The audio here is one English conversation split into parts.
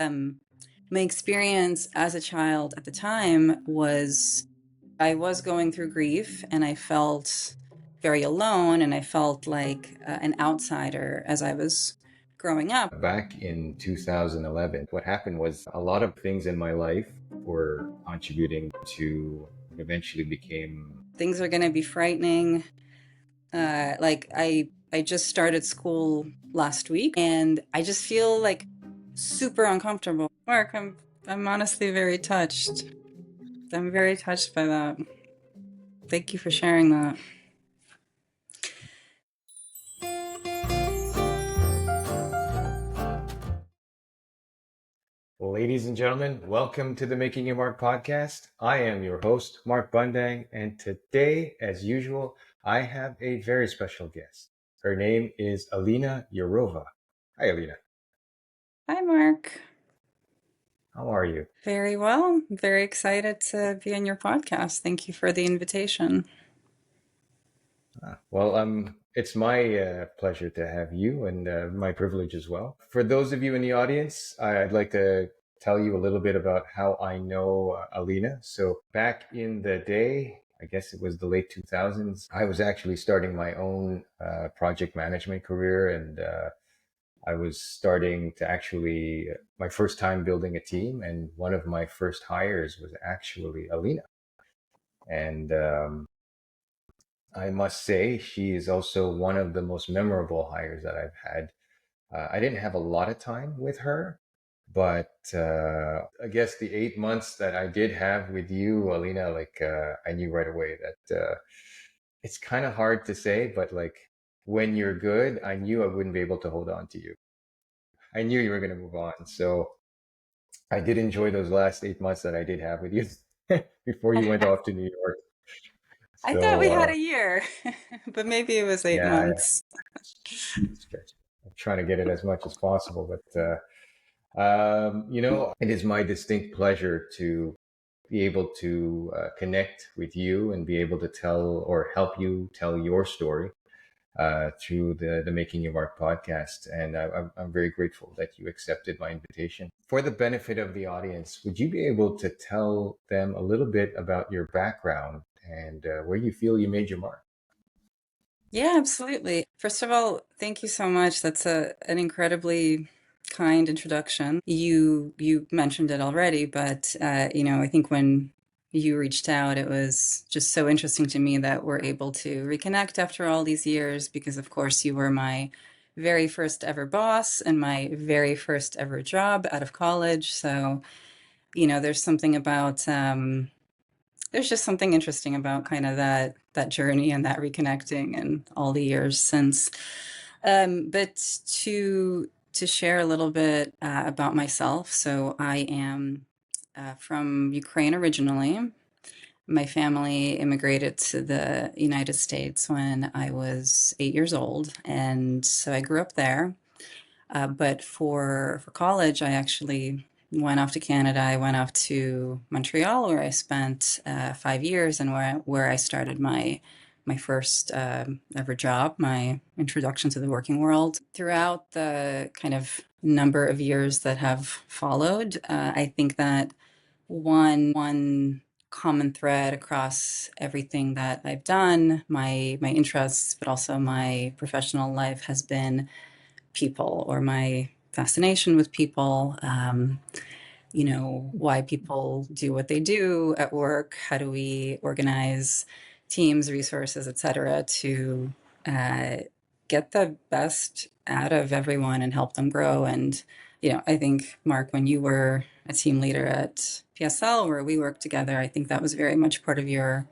My experience as a child at the time was I was going through grief and I felt very alone and I felt like an outsider as I was growing up. Back in 2011, what happened was a lot of things in my life were contributing to eventually became. Things are going to be frightening. I just started school last week and I just feel like super uncomfortable. Mark, I'm honestly very touched. I'm very touched by that. Thank you for sharing that. Ladies and gentlemen, welcome to the Making Your Mark podcast. I am your host, Mark Bundang, and today, as usual, I have a very special guest. Her name is Alina Yarova. Hi, Alina. Hi, Mark. How are you? Very well. I'm very excited to be on your podcast. Thank you for the invitation. It's my pleasure to have you and my privilege as well. For those of you in the audience, I'd like to tell you a little bit about how I know Alina. So back in the day, I guess it was the late 2000s, I was actually starting my own project management career, and I was starting to my first time building a team, and one of my first hires was actually Alina. And I must say, she is also one of the most memorable hires that I've had. I didn't have a lot of time with her, but I guess the 8 months that I did have with you, Alina, I knew right away that it's kind of hard to say, but like when you're good, I knew I wouldn't be able to hold on to you. I knew you were going to move on. So I did enjoy those last 8 months that I did have with you before you went off to New York. I thought we had So a year, but maybe it was eight yeah, months. I'm trying to get it as much as possible, but it is my distinct pleasure to be able to connect with you and be able to tell or help you tell your story through the Making Your Mark podcast. And I'm very grateful that you accepted my invitation. For the benefit of the audience, would you be able to tell them a little bit about your background and where you feel you made your mark? Yeah, absolutely. First of all, thank you so much. That's an incredibly kind introduction. You mentioned it already, but I think when you reached out, it was just so interesting to me that we're able to reconnect after all these years because, of course, you were my very first ever boss and my very first ever job out of college. So, there's something about there's just something interesting about kind of that journey and that reconnecting and all the years since. But to share a little bit about myself, so I am from Ukraine originally. My family immigrated to the United States when I was 8 years old, and so I grew up there. But for college, I actually went off to Canada. I went off to Montreal, where I spent 5 years, and where I started my first ever job, my introduction to the working world. Throughout the kind of number of years that have followed, I think that one common thread across everything that I've done, my interests, but also my professional life has been people or my fascination with people, why people do what they do at work, how do we organize teams, resources, etc., to get the best out of everyone and help them grow. And, I think, Mark, when you were a team leader at PSL, where we worked together, I think that was very much part of your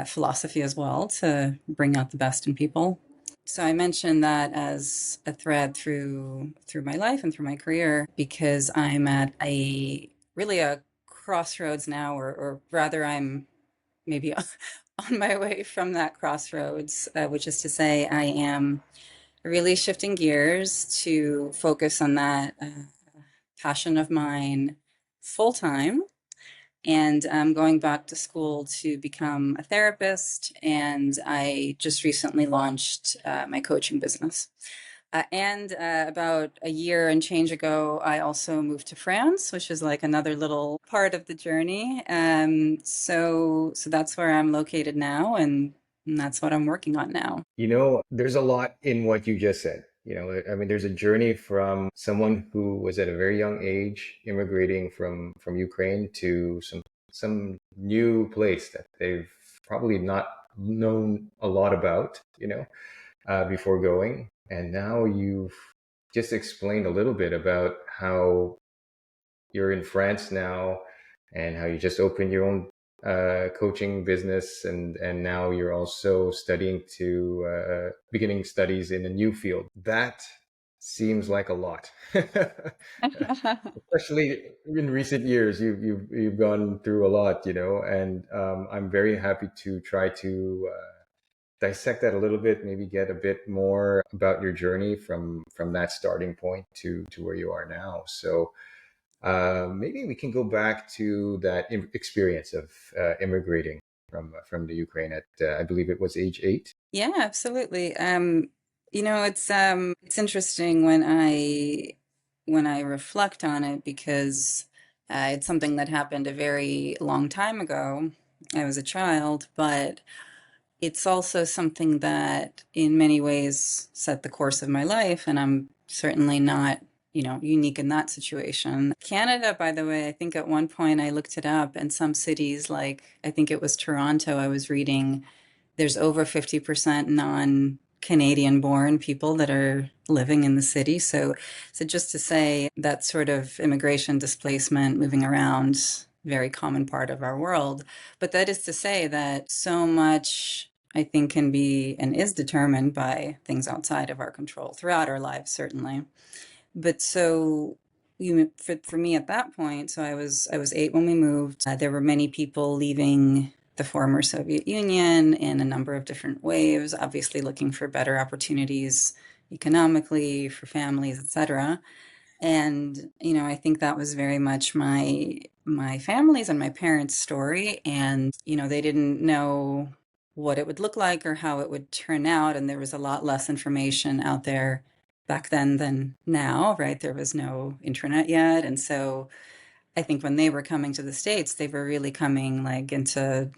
philosophy as well, to bring out the best in people. So I mentioned that as a thread through my life and through my career because I'm at a crossroads now, or rather I'm maybe on my way from that crossroads, which is to say I am really shifting gears to focus on that passion of mine full time. And I'm going back to school to become a therapist. And I just recently launched my coaching business. And about a year and change ago, I also moved to France, which is like another little part of the journey. So that's where I'm located now, and that's what I'm working on now. There's a lot in what you just said. I mean, there's a journey from someone who was at a very young age immigrating from Ukraine to some new place that they've probably not known a lot about, before going. And now you've just explained a little bit about how you're in France now and how you just opened your own coaching business, and now you're also studying to beginning studies in a new field. That seems like a lot. Especially in recent years, you've gone through a lot, and I'm very happy to try to dissect that a little bit, maybe get a bit more about your journey from that starting point to where you are now. So maybe we can go back to that experience of immigrating from the Ukraine at I believe it was age 8. Yeah, absolutely. It's interesting when I reflect on it because it's something that happened a very long time ago. I was a child, but it's also something that in many ways set the course of my life, and I'm certainly not, unique in that situation. Canada, by the way, I think at one point I looked it up, and some cities, like I think it was Toronto, I was reading there's over 50% non-Canadian born people that are living in the city. So just to say that sort of immigration displacement, moving around, very common part of our world. But that is to say that so much, I think, can be and is determined by things outside of our control throughout our lives, certainly. But so for me at that point, so I was 8 when we moved. There were many people leaving the former Soviet Union in a number of different waves, obviously looking for better opportunities economically for families, etc. And I think that was very much my family's and my parents' story. And they didn't know what it would look like or how it would turn out, and there was a lot less information out there back then than now, right? There was no internet yet, and so I think when they were coming to the States, they were really coming like into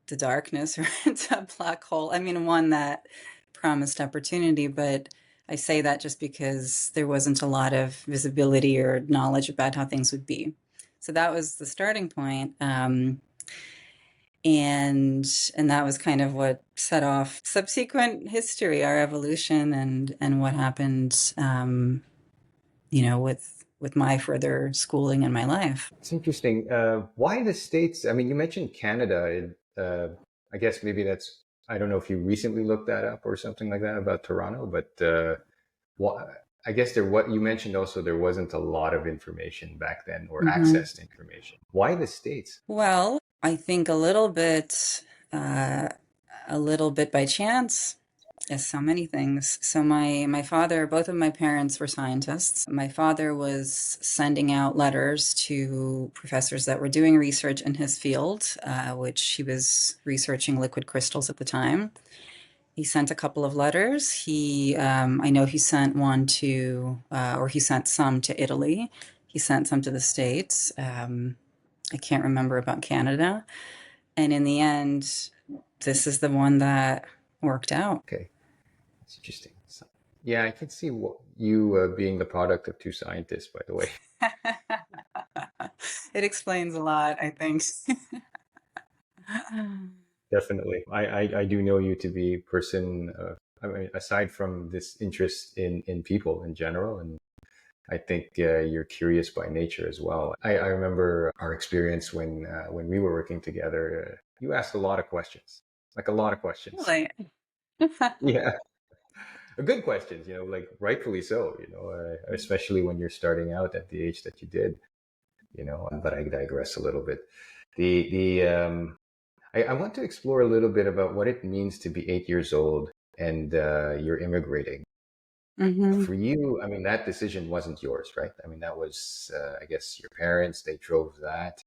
the darkness or into a black hole. I mean, one that promised opportunity, but I say that just because there wasn't a lot of visibility or knowledge about how things would be. So that was the starting point. And that was kind of what set off subsequent history, our evolution, and what happened, with my further schooling and my life. It's interesting. Why the States? I mean, you mentioned Canada. I guess maybe that's, I don't know if you recently looked that up or something like that about Toronto, but I guess what you mentioned also, there wasn't a lot of information back then or Mhm. access to information. Why the States? Well, I think uh, a little bit by chance, as so many things. So my father, both of my parents were scientists. My father was sending out letters to professors that were doing research in his field, which he was researching liquid crystals at the time. He sent a couple of letters. I know he sent one or he sent some to Italy. He sent some to the States. I can't remember about Canada. And in the end, this is the one that worked out. Okay, it's interesting. So, yeah, I can see what you being the product of two scientists, by the way. It explains a lot, I think. Definitely. I do know you to be a person, I mean, aside from this interest in people in general, and I think you're curious by nature as well. I remember our experience when we were working together. You asked a lot of questions, like a lot of questions. Really? Yeah, good questions, like rightfully so, especially when you're starting out at the age that you did, but I digress a little bit. I want to explore a little bit about what it means to be 8 years old and you're immigrating. Hmm. For you, I mean, that decision wasn't yours, right? I mean, that was, I guess, your parents, they drove that.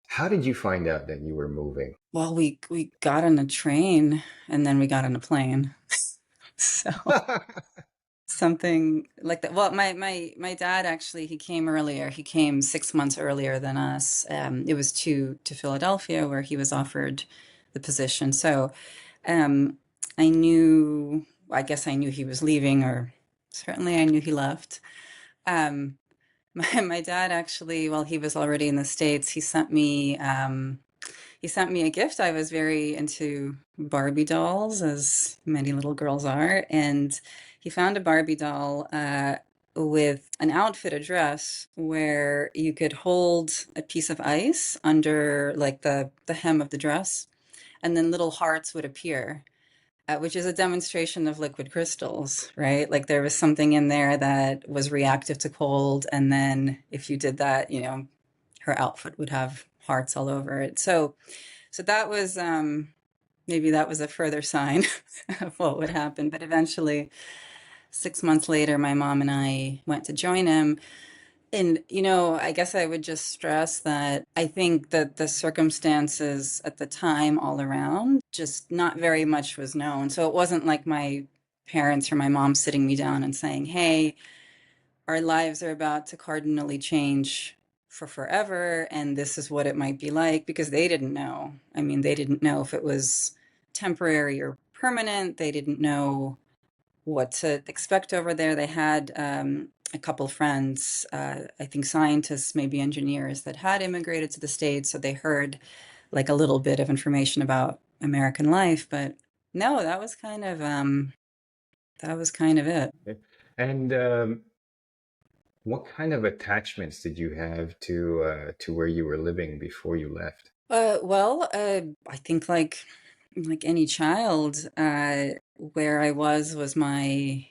How did you find out that you were moving? Well, we got on a train and then we got on a plane. So something like that. Well, my dad actually, he came earlier. He came 6 months earlier than us. It was to Philadelphia where he was offered the position. So um, I knew, I guess I knew he was leaving, or certainly I knew he left. Um, my dad actually, while he was already in the States, he sent me a gift. I was very into Barbie dolls, as many little girls are, and he found a Barbie doll with an outfit, a dress, where you could hold a piece of ice under like the hem of the dress, and then little hearts would appear. Which is a demonstration of liquid crystals, right? Like there was something in there that was reactive to cold, and then if you did that, her outfit would have hearts all over it. So that was maybe that was a further sign of what would happen. But eventually, 6 months later, my mom and I went to join him. And, I guess I would just stress that I think that the circumstances at the time all around, just not very much was known. So it wasn't like my parents or my mom sitting me down and saying, hey, our lives are about to cardinally change for forever, and this is what it might be like, because they didn't know. I mean, they didn't know if it was temporary or permanent. They didn't know what to expect over there. They had a couple friends, I think scientists, maybe engineers, that had immigrated to the States, so they heard like a little bit of information about American life. But no, that was kind of it. Okay. And what kind of attachments did you have to where you were living before you left? I think like any child, where I was my,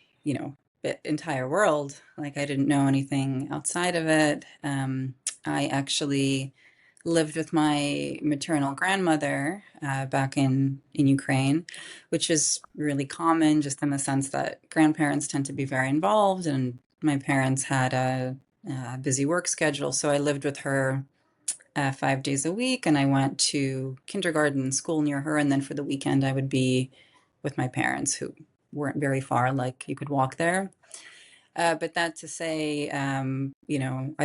entire world. Like I didn't know anything outside of it. I actually lived with my maternal grandmother back in Ukraine, which is really common, just in the sense that grandparents tend to be very involved, and my parents had a busy work schedule, so I lived with her 5 days a week, and I went to kindergarten and school near her. And then for the weekend, I would be with my parents, who weren't very far, like you could walk there. But that to say, I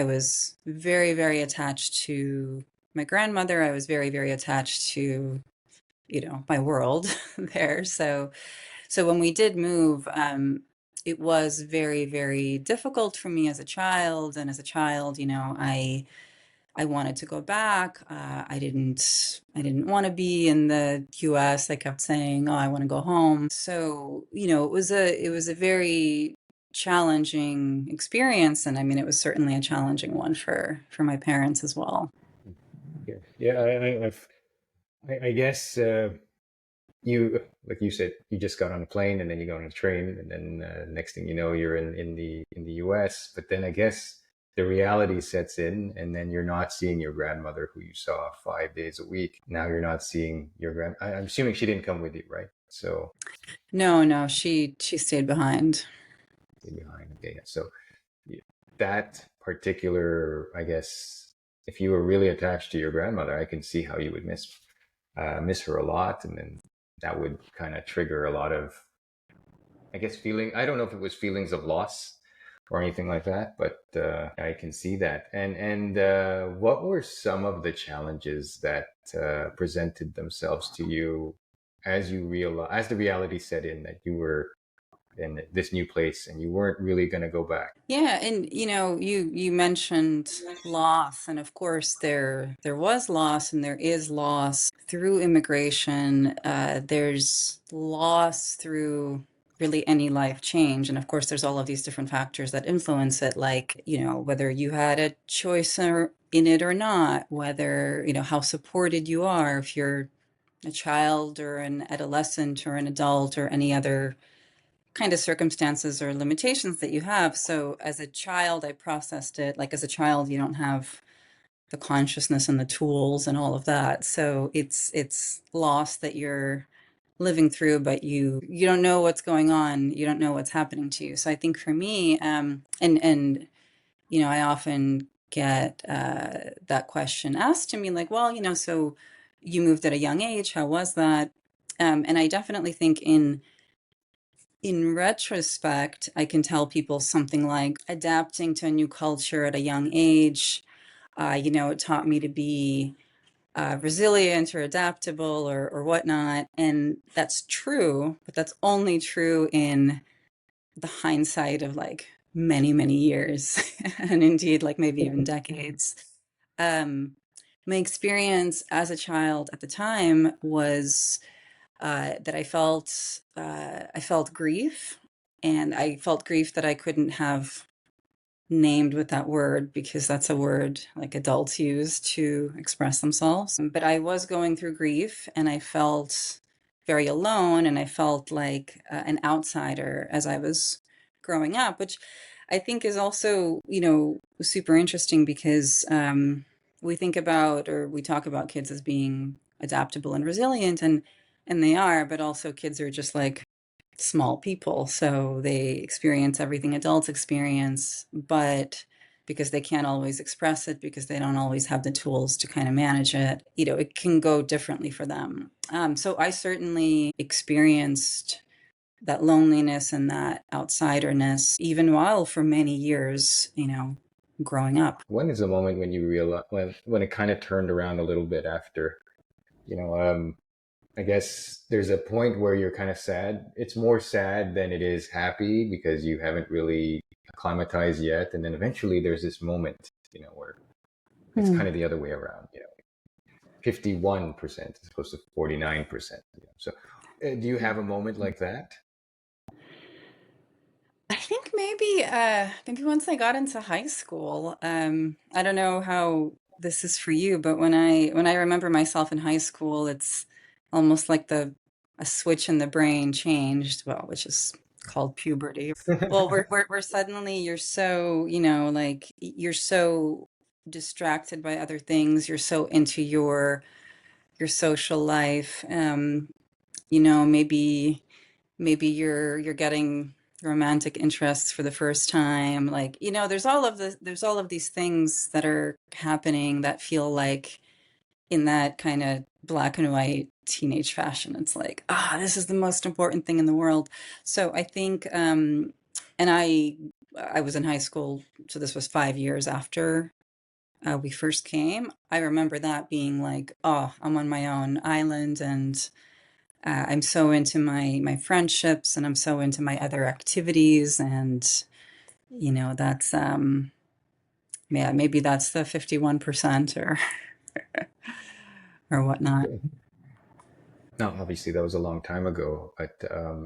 was very, very attached to my grandmother. I was very, very attached to, my world there. So when we did move, it was very, very difficult for me as a child. And as a child, I wanted to go back. I didn't want to be in the US. I kept saying, "Oh, I want to go home." So, it was a very challenging experience, and I mean, it was certainly a challenging one for my parents as well. Yeah, yeah. I guess you, like you said, you just got on a plane and then you got on a train, and then next thing you know, you're in the U.S. But then I guess the reality sets in, and then you're not seeing your grandmother who you saw 5 days a week. Now you're not seeing your I'm assuming she didn't come with you, right? So No, no, she stayed behind. stay behind. Okay, yeah. So yeah, that particular, I guess, if you were really attached to your grandmother, I can see how you would miss her a lot, and then that would kind of trigger a lot of, I guess, feeling. I don't know if it was feelings of loss or anything like that, but I can see that. And what were some of the challenges that presented themselves to you as you realize, as the reality set in that you were in this new place and you weren't really going to go back? Yeah, and you mentioned loss, and of course there was loss, and there is loss through immigration. There's loss through really any life change, and of course there's all of these different factors that influence it, like whether you had a choice in it or not, whether how supported you are, if you're a child or an adolescent or an adult or any other kind of circumstances or limitations that you have. So as a child, I processed it. Like as a child, you don't have the consciousness and the tools and all of that. So it's loss that you're living through, but you don't know what's going on. You don't know what's happening to you. So I think for me, and I often get that question asked to me, like, well, so you moved at a young age. How was that? And I definitely think in retrospect, I can tell people something like adapting to a new culture at a young age. It taught me to be resilient or adaptable or whatnot. And that's true, but that's only true in the hindsight of like many, many years, and indeed, like maybe even decades. Um, my experience as a child at the time was that I felt grief, and I felt grief that I couldn't have named with that word because that's a word like adults use to express themselves. But I was going through grief and I felt very alone and I felt like an outsider as I was growing up, which I think is also, super interesting because we think about or we talk about kids as being adaptable and resilient and they are, but also kids are just like small people, so they experience everything adults experience, but because they can't always express it, because they don't always have the tools to kind of manage it, it can go differently for them. So I certainly experienced that loneliness and that outsiderness, even while for many years, growing up. When is the moment when you realize when it kind of turned around a little bit after, you know, I guess there's a point where you're kind of sad. It's more sad than it is happy because you haven't really acclimatized yet. And then eventually there's this moment, where it's Hmm. kind of the other way around, 51% as opposed to 49%. So do you have a moment like that? I think maybe once I got into high school, I don't know how this is for you, but when I remember myself in high school, it's almost like the a switch in the brain changed, well, which is called puberty. Well, we're suddenly you're so, like you're so distracted by other things, you're so into your social life. Maybe you're getting romantic interests for the first time, like there's all of these things that are happening that feel like in that kind of black and white teenage fashion, it's like, this is the most important thing in the world. So I think and I was in high school, so this was 5 years after we first came. I remember that being like, oh, I'm on my own island, and I'm so into my friendships, and I'm so into my other activities, and that's yeah, maybe that's the 51% or whatnot. Now, obviously, that was a long time ago, but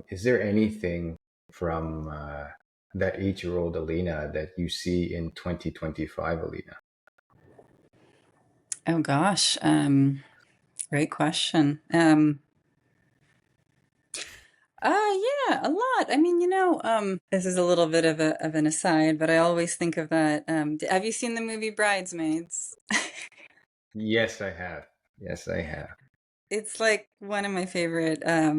is there anything from that 8 year old Alina that you see in 2025, Alina? Oh gosh, great question. Yeah, a lot. I mean, this is a little bit of an aside, but I always think of that. Have you seen the movie Bridesmaids? Yes, I have. Yes, I have. It's like one of my favorite. I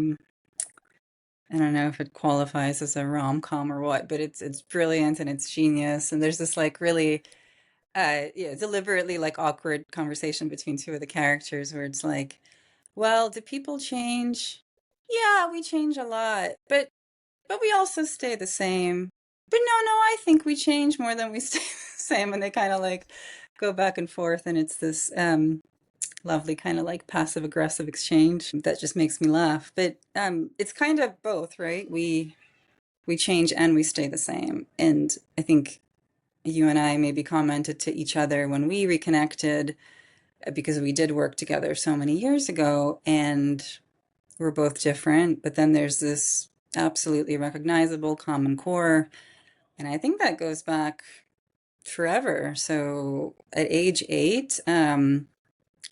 don't know if it qualifies as a rom-com or what, but it's brilliant and it's genius. And there's this like really yeah, deliberately like awkward conversation between two of the characters where it's like, well, do people change? Yeah, we change a lot, but we also stay the same. But no, I think we change more than we stay the same. And they kind of like go back and forth, and it's this lovely kind of like passive aggressive exchange that just makes me laugh. But it's kind of both, right? We change and we stay the same. And I think you and I maybe commented to each other when we reconnected, because we did work together so many years ago, and we're both different, but then there's this absolutely recognizable common core. And I think that goes back forever. So at age 8,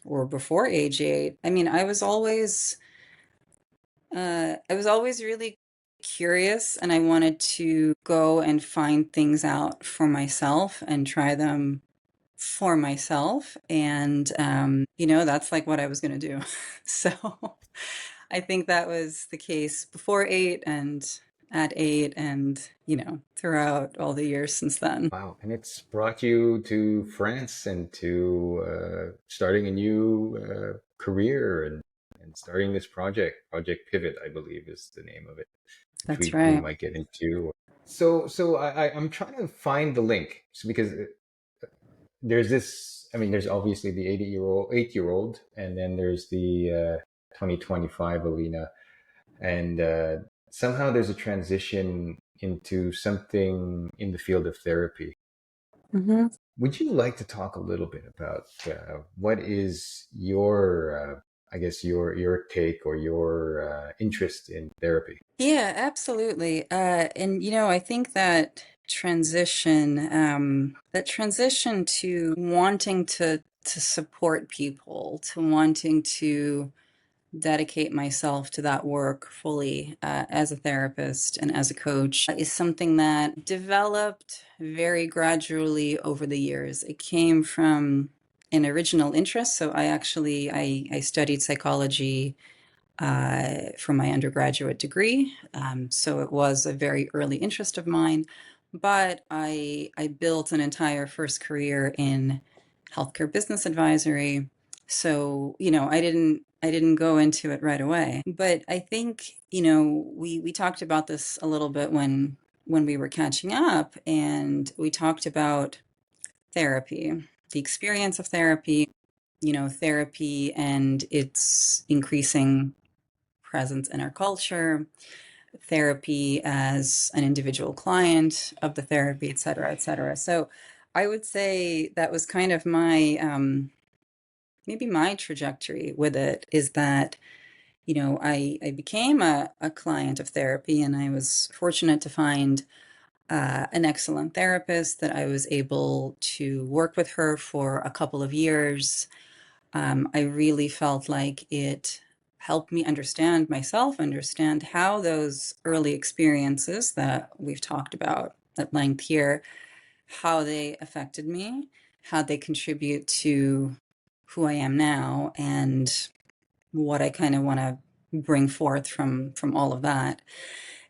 or before age 8, I mean, I was always really curious, and I wanted to go and find things out for myself and try them for myself. And, that's like what I was going to do. So I think that was the case before 8 and at 8 and, throughout all the years since then. Wow. And it's brought you to France and to starting a new career and starting this project. Project Pivot, I believe, is the name of it. which That's we right. might get into. So I'm trying to find the link. So because there's this, I mean, there's obviously the 8-year old, and then there's the 2025 Alina, and somehow there's a transition into something in the field of therapy. Hmm. Would you like to talk a little bit about what is your, I guess your take or your interest in therapy? Yeah, absolutely. And I think that transition to wanting to support people, to wanting to dedicate myself to that work fully as a therapist and as a coach is something that developed very gradually over the years. It came from an original interest. So I studied psychology for my undergraduate degree. So it was a very early interest of mine, but I built an entire first career in healthcare business advisory. So, I didn't go into it right away. But I think, we talked about this a little bit when we were catching up, and we talked about therapy, the experience of therapy, therapy and its increasing presence in our culture, therapy as an individual client of the therapy, et cetera, et cetera. So I would say that was kind of my maybe my trajectory with it is that, I became a client of therapy, and I was fortunate to find an excellent therapist that I was able to work with her for a couple of years. I really felt like it helped me understand myself, understand how those early experiences that we've talked about at length here, how they affected me, how they contribute to who I am now, and what I kind of want to bring forth from all of that.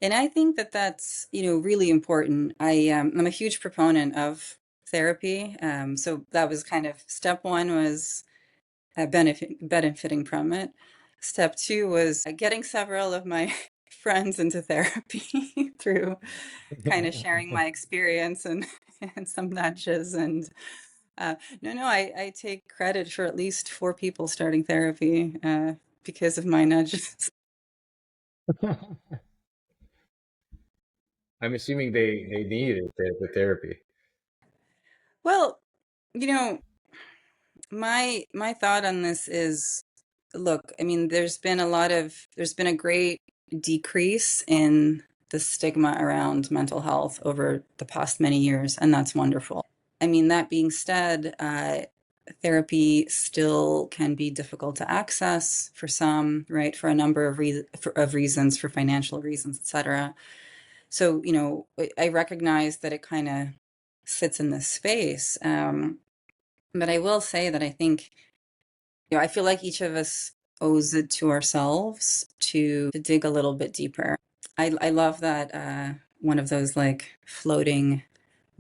And I think that that's really important. I'm a huge proponent of therapy. So that was kind of step one was benefiting from it. Step two was getting several of my friends into therapy through kind of sharing my experience and and some nudges. And no, I take credit for at least four people starting therapy because of my nudges. I'm assuming they needed the therapy. Well, you know, my thought on this is, look, I mean, there's been a great decrease in the stigma around mental health over the past many years, and that's wonderful. I mean, that being said, therapy still can be difficult to access for some, right? For a number of reasons, for financial reasons, etc. So, I recognize that it kind of sits in this space. But I will say that I think, I feel like each of us owes it to ourselves to dig a little bit deeper. I love that one of those like floating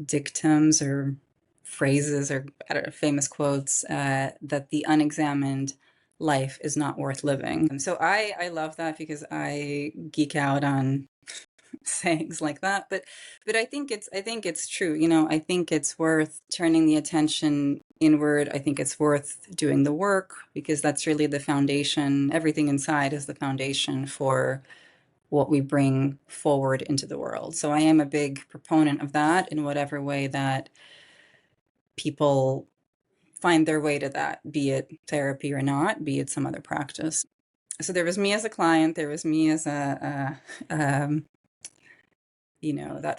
dictums or phrases or I don't know, famous quotes that the unexamined life is not worth living. And so I love that because I geek out on sayings like that. But I think it's true. I think it's worth turning the attention inward. I think it's worth doing the work because that's really the foundation. Everything inside is the foundation for what we bring forward into the world. So I am a big proponent of that in whatever way that people find their way to that, be it therapy or not, be it some other practice. So there was me as a client, there was me as that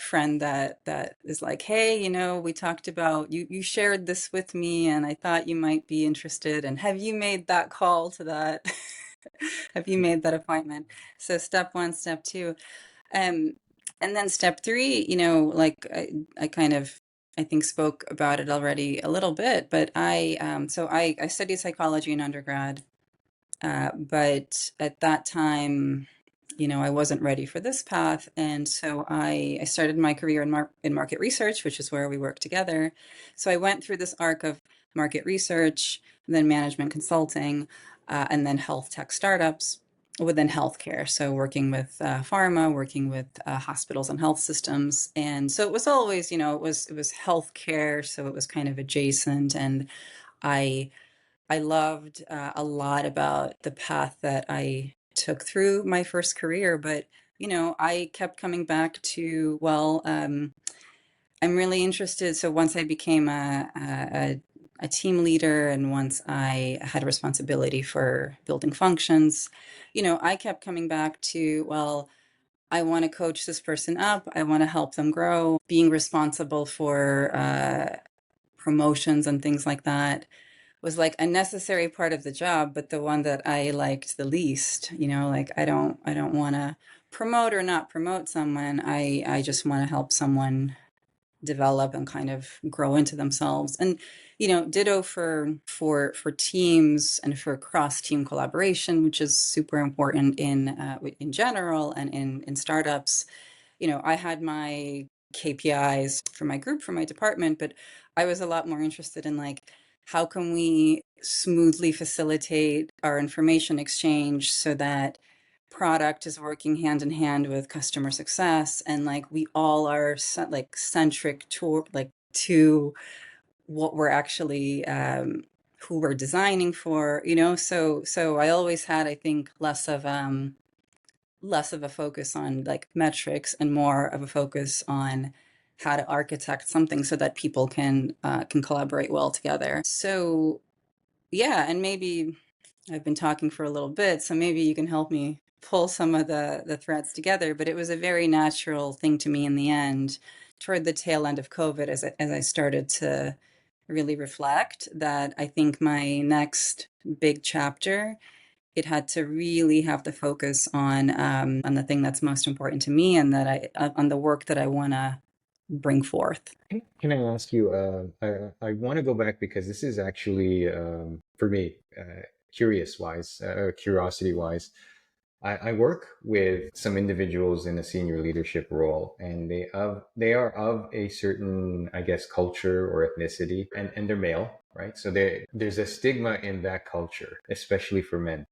friend that is like, hey, we talked about you shared this with me and I thought you might be interested, and have you made that call to that have you made that appointment? So step one, step two, um and then step three, like I kind of I think spoke about it already a little bit, but I studied psychology in undergrad, but at that time, I wasn't ready for this path. And so I started my career in market research, which is where we work together. So I went through this arc of market research, then management consulting, and then health tech startups. within healthcare. So working with pharma, working with hospitals and health systems, and so it was always, it was healthcare, so it was kind of adjacent, and I I loved a lot about the path that I took through my first career, but I kept coming back to, well, I'm really interested. So once I became a team leader and once I had responsibility for building functions, I kept coming back to, well, I want to coach this person up. I want to help them grow. Being responsible for promotions and things like that was like a necessary part of the job, but the one that I liked the least. Like I don't want to promote or not promote someone. I just want to help someone develop and kind of grow into themselves. And ditto for teams and for cross team collaboration, which is super important in general and in startups. I had my KPIs for my group, for my department, but I was a lot more interested in, like, how can we smoothly facilitate our information exchange so that product is working hand in hand with customer success, and like we all are like centric to what we're actually who we're designing for, so I always had, I think, less of a focus on like metrics and more of a focus on how to architect something so that people can collaborate well together. So yeah, and maybe I've been talking for a little bit, so maybe you can help me pull some of the threads together. But it was a very natural thing to me in the end, toward the tail end of COVID, as I started to really reflect, that I think my next big chapter, it had to really have the focus on the thing that's most important to me, and that on the work that I want to bring forth. Can I ask you? I want to go back because this is actually for me, curiosity wise. I work with some individuals in a senior leadership role, and they are of a certain, I guess, culture or ethnicity, and they're male, right? So there's a stigma in that culture, especially for men,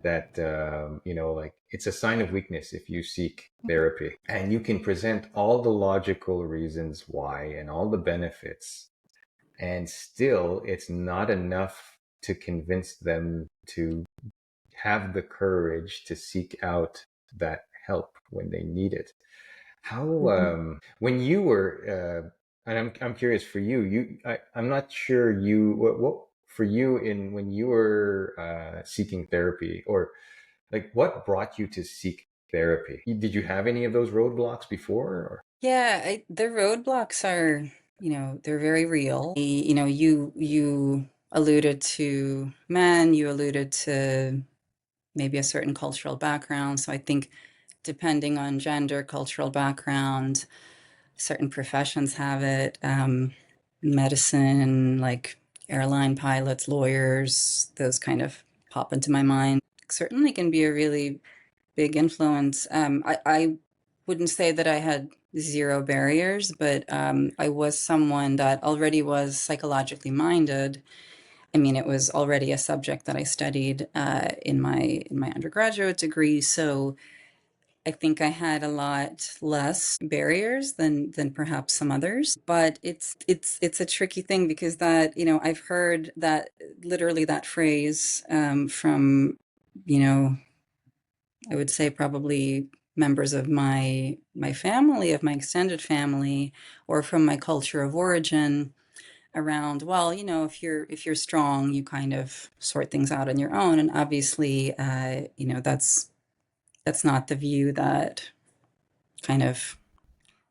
that like it's a sign of weakness if you seek therapy, and you can present all the logical reasons why and all the benefits, and still it's not enough to convince them to have the courage to seek out that help when they need it. How Mhm. when you were and I'm curious for you, I'm not sure what for you in when you were seeking therapy, or like what brought you to seek therapy? Did you have any of those roadblocks before, or? Yeah, the roadblocks are, they're very real. You alluded to men, you alluded to maybe a certain cultural background. So I think depending on gender, cultural background, certain professions have it. Medicine, like airline pilots, lawyers, those kind of pop into my mind. Certainly can be a really big influence. I wouldn't say that I had zero barriers, but I was someone that already was psychologically minded. I mean, it was already a subject that I studied in my undergraduate degree, so I think I had a lot less barriers than perhaps some others. But it's a tricky thing, because that, I've heard that, literally that phrase, from, you know I would say probably members of my family, of my extended family, or from my culture of origin, around, well, if you're strong, you kind of sort things out on your own. And obviously, that's not the view that kind of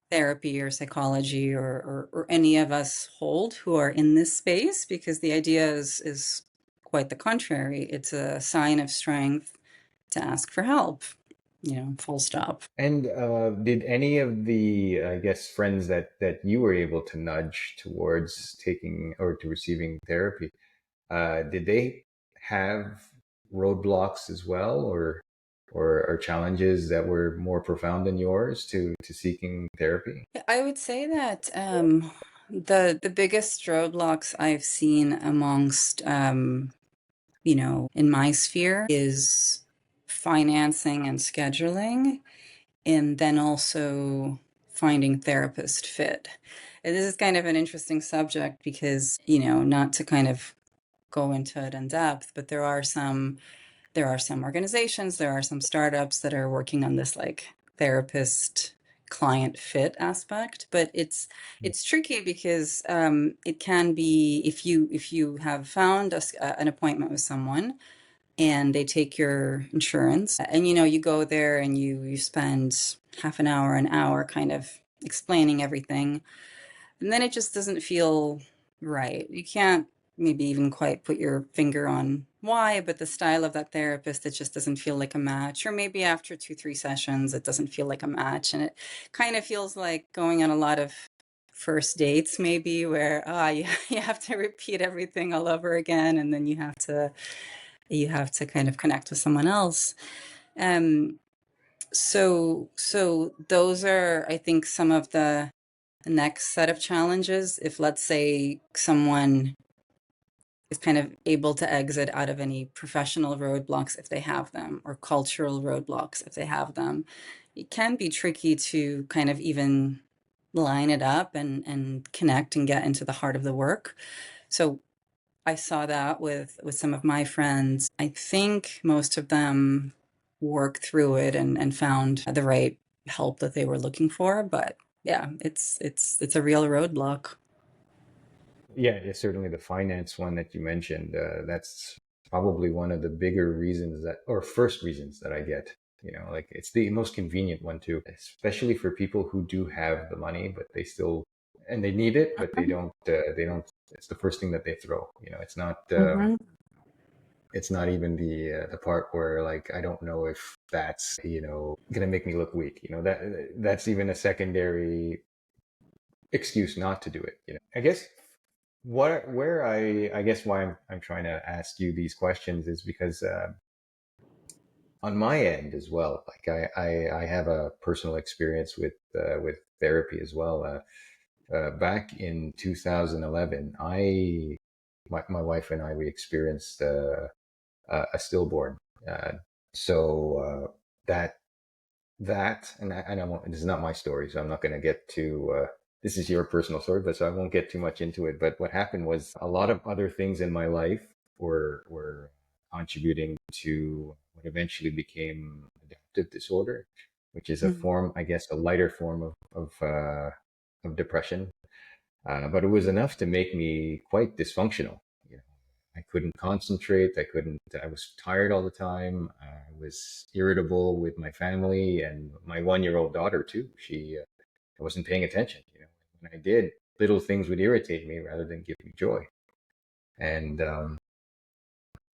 therapy or psychology, or any of us hold who are in this space, because the idea is quite the contrary. It's a sign of strength to ask for help, full stop. And did any of the, I guess, friends that you were able to nudge towards taking or to receiving therapy, did they have roadblocks as well, or challenges that were more profound than yours to seeking therapy? Yeah, I would say that the biggest roadblocks I've seen amongst, in my sphere, is financing and scheduling, and then also finding therapist fit. And this is kind of an interesting subject because, not to kind of go into it in depth, but there are some organizations, there are some startups that are working on this like therapist client fit aspect, but it's tricky because it can be if you have found an appointment with someone and they take your insurance and you go there and you spend half an hour kind of explaining everything, and then it just doesn't feel right. You can't maybe even quite put your finger on why, but the style of that therapist, it just doesn't feel like a match. Or maybe after 2, 3 sessions, it doesn't feel like a match. And it kind of feels like going on a lot of first dates, maybe, where you have to repeat everything all over again, and then you have to kind of connect with someone else. Um, so those are, I think, some of the next set of challenges. If, let's say, someone is kind of able to exit out of any professional roadblocks if they have them, or cultural roadblocks if they have them, it can be tricky to kind of even line it up and connect and get into the heart of the work. So I saw that with some of my friends. I think most of them worked through it and found the right help that they were looking for. But yeah, it's a real roadblock. Yeah, yeah, certainly the finance one that you mentioned, that's probably one of the bigger reasons that, or first reasons that I get. Like it's the most convenient one too, especially for people who do have the money, but they still, and they need it, but they don't, it's the first thing that they throw. Mhm. It's not even the part where like, I don't know if that's, going to make me look weak. That's even a secondary excuse not to do it. I guess where I guess why I'm trying to ask you these questions is because on my end as well, like I have a personal experience with therapy as well. Back in 2011, my wife and I, we experienced a stillborn. Uh, so that and I won't, this is not my story, so I'm not going to get to. This is your personal story, but so I won't get too much into it. But what happened was a lot of other things in my life were contributing to what eventually became adaptive disorder, which is a Mhm. form, I guess, a lighter form of depression. But it was enough to make me quite dysfunctional. You know, I couldn't concentrate. I was tired all the time. I was irritable with my family and my 1-year-old daughter too. I wasn't paying attention. When I did, little things would irritate me rather than give me joy. And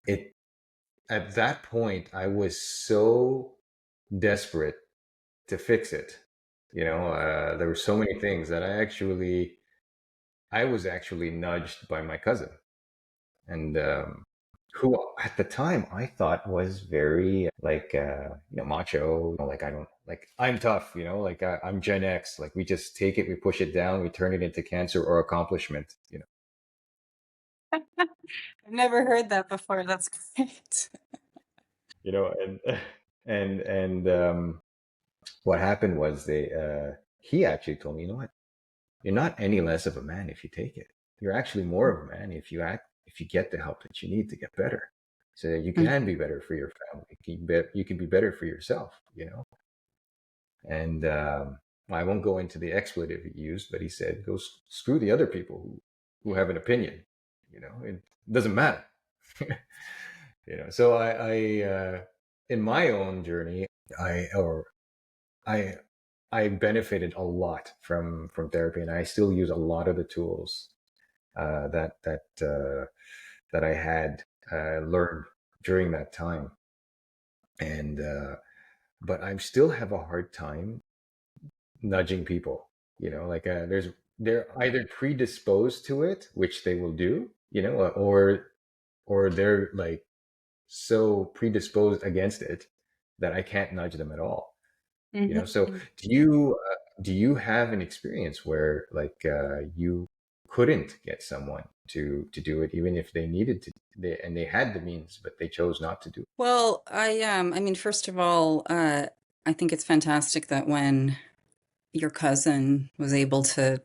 it at that point, I was so desperate to fix it. There were so many things that I was actually nudged by my cousin, and who at the time I thought was very like macho. Like I don't like I'm tough. Like I'm Gen X. Like we just take it, we push it down, we turn it into cancer or accomplishment. I've never heard that before. That's great. And and what happened was he actually told me, what, you're not any less of a man if you take it. You're actually more of a man if you get the help that you need to get better. So you can be better for your family. You can be better for yourself. And I won't go into the expletive he used, but he said, "Go screw the other people who have an opinion. It doesn't matter." So in my own journey, I or I I benefited a lot from therapy, and I still use a lot of the tools that I had learned during that time. And but I still have a hard time nudging people. Like they're either predisposed to it, which they will do, or they're like so predisposed against it that I can't nudge them at all. So Mhm. do you have an experience where like you couldn't get someone to do it, even if they needed to, and they had the means, but they chose not to do it. Well, I mean, first of all, I think it's fantastic that when your cousin was able to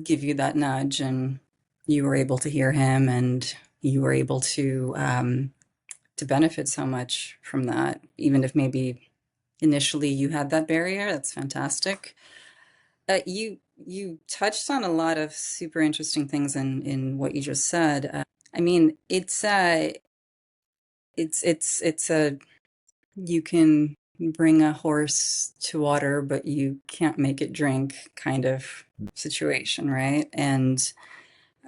give you that nudge and you were able to hear him and you were able to benefit so much from that, even if maybe initially you had that barrier. That's fantastic. You touched on a lot of super interesting things in what you just said. I mean, it's a you can bring a horse to water, but you can't make it drink kind of situation, right? And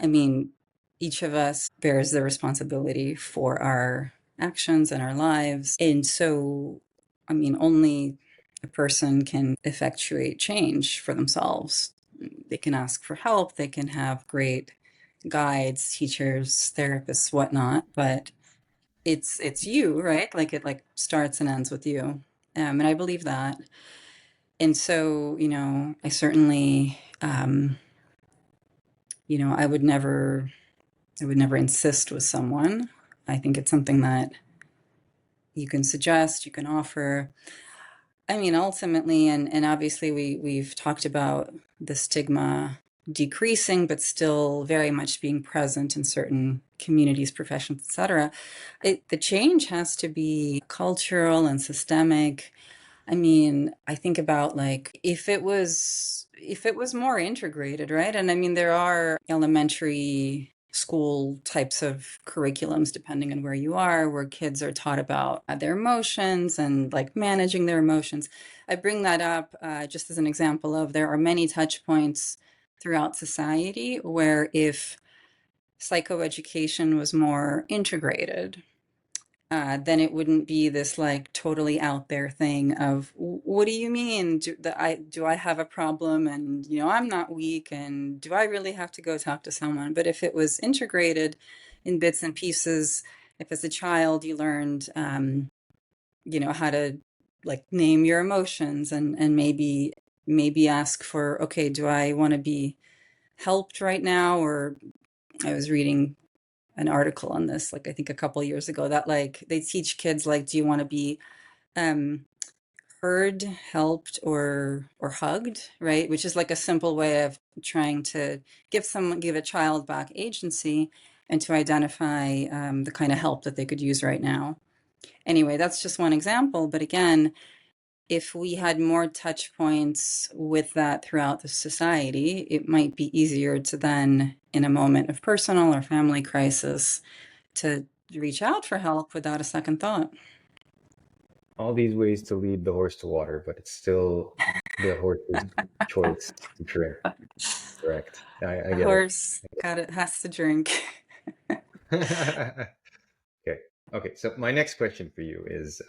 I mean, each of us bears the responsibility for our actions and our lives. And so, I mean, only a person can effectuate change for themselves. They can ask for help, they can have great guides, teachers, therapists, whatnot, but it's you, right? Like it like starts and ends with you. And I believe that. And so, I certainly I would never insist with someone. I think it's something that you can suggest, you can offer. I mean, ultimately, and obviously, we've talked about the stigma decreasing, but still very much being present in certain communities, professions, etc. The change has to be cultural and systemic. I mean, I think about like if it was more integrated, right? And I mean, there are elementary school types of curriculums depending on where you are, where kids are taught about their emotions and like managing their emotions. I bring that up just as an example of there are many touch points throughout society where if psychoeducation was more integrated, then it wouldn't be this like totally out there thing of what do you mean? Do I have a problem? And I'm not weak, and do I really have to go talk to someone? But if it was integrated in bits and pieces, if as a child you learned, how to like name your emotions and maybe ask for, okay, do I want to be helped right now? Or I was reading an article on this, like I think a couple years ago, that like they teach kids like, do you want to be um, heard, helped, or hugged, right? Which is like a simple way of trying to give a child back agency and to identify the kind of help that they could use right now. Anyway, that's just one example. But again, if we had more touch points with that throughout the society, it might be easier to then, in a moment of personal or family crisis, to reach out for help without a second thought. All these ways to lead the horse to water, but it's still the horse's choice to drink. Correct. I A get it. horse got it has to drink. Okay. Okay. So my next question for you is,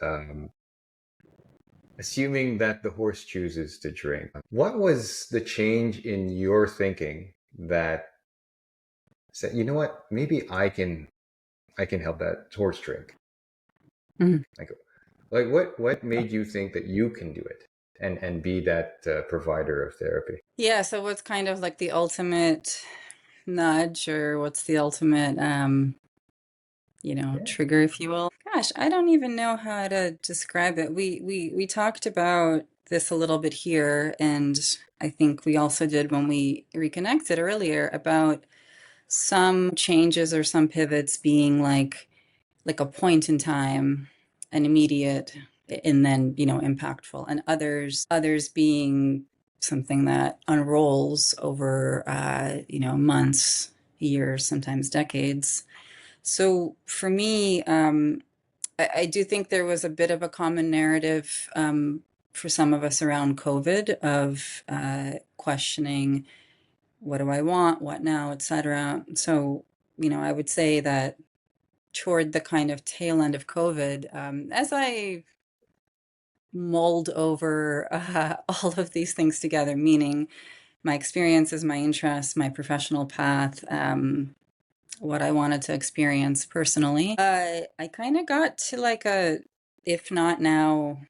assuming that the horse chooses to drink, what was the change in your thinking that said, you know what, maybe I can help that horse drink? Mhm. Like what made you think that you can do it and be that provider of therapy? Yeah, so what's kind of like the ultimate nudge, or what's the ultimate Yeah. trigger, if you will? Gosh, I don't even know how to describe it. We talked about this a little bit here, and I think we also did when we reconnected earlier about some changes or some pivots being like a point in time, an immediate, and then impactful, and others being something that unrolls over months, years, sometimes decades. So for me, I do think there was a bit of a common narrative for some of us around COVID of questioning, what do I want, what now, etc. So I would say that toward the kind of tail end of COVID, as I mulled over all of these things together, meaning my experiences, my interests, my professional path, what I wanted to experience personally, I kind of got to like a, if not now,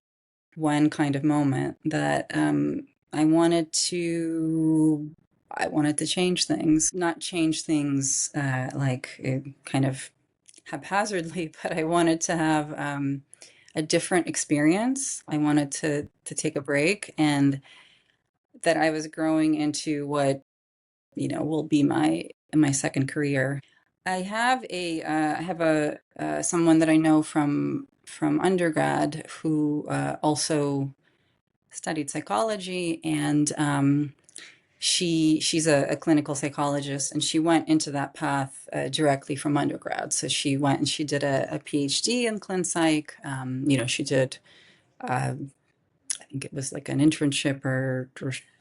when kind of moment that I wanted to. I wanted to change things, not change things kind of haphazardly, but I wanted to have a different experience. I wanted to take a break, and that I was growing into what will be my second career. I have a someone that I know from undergrad who also studied psychology, and she's a clinical psychologist, and she went into that path directly from undergrad. So she went and she did a PhD in clin psych. She did uh, I think it was like an internship or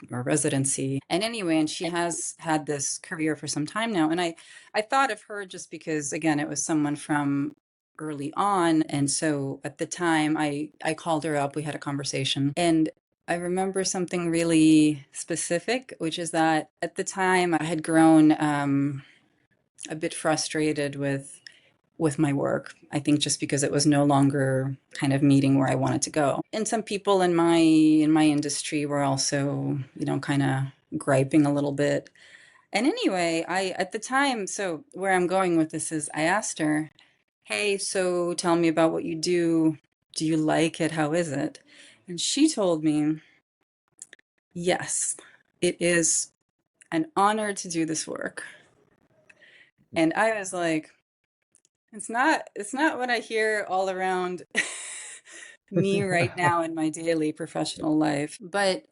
residency. And anyway, and she has had this career for some time now. And I thought of her just because, again, it was someone from early on. And so at the time, I called her up, we had a conversation. And I remember something really specific, which is that at the time I had grown a bit frustrated with my work. I think just because it was no longer kind of meeting where I wanted to go. And some people in my industry were also, kind of griping a little bit. And anyway, I at the time, so where I'm going with this is I asked her, "Hey, so tell me about what you do. Do you like it? How is it?" And she told me, "Yes, it is an honor to do this work." And I was like, it's not what I hear all around me right now in my daily professional life. But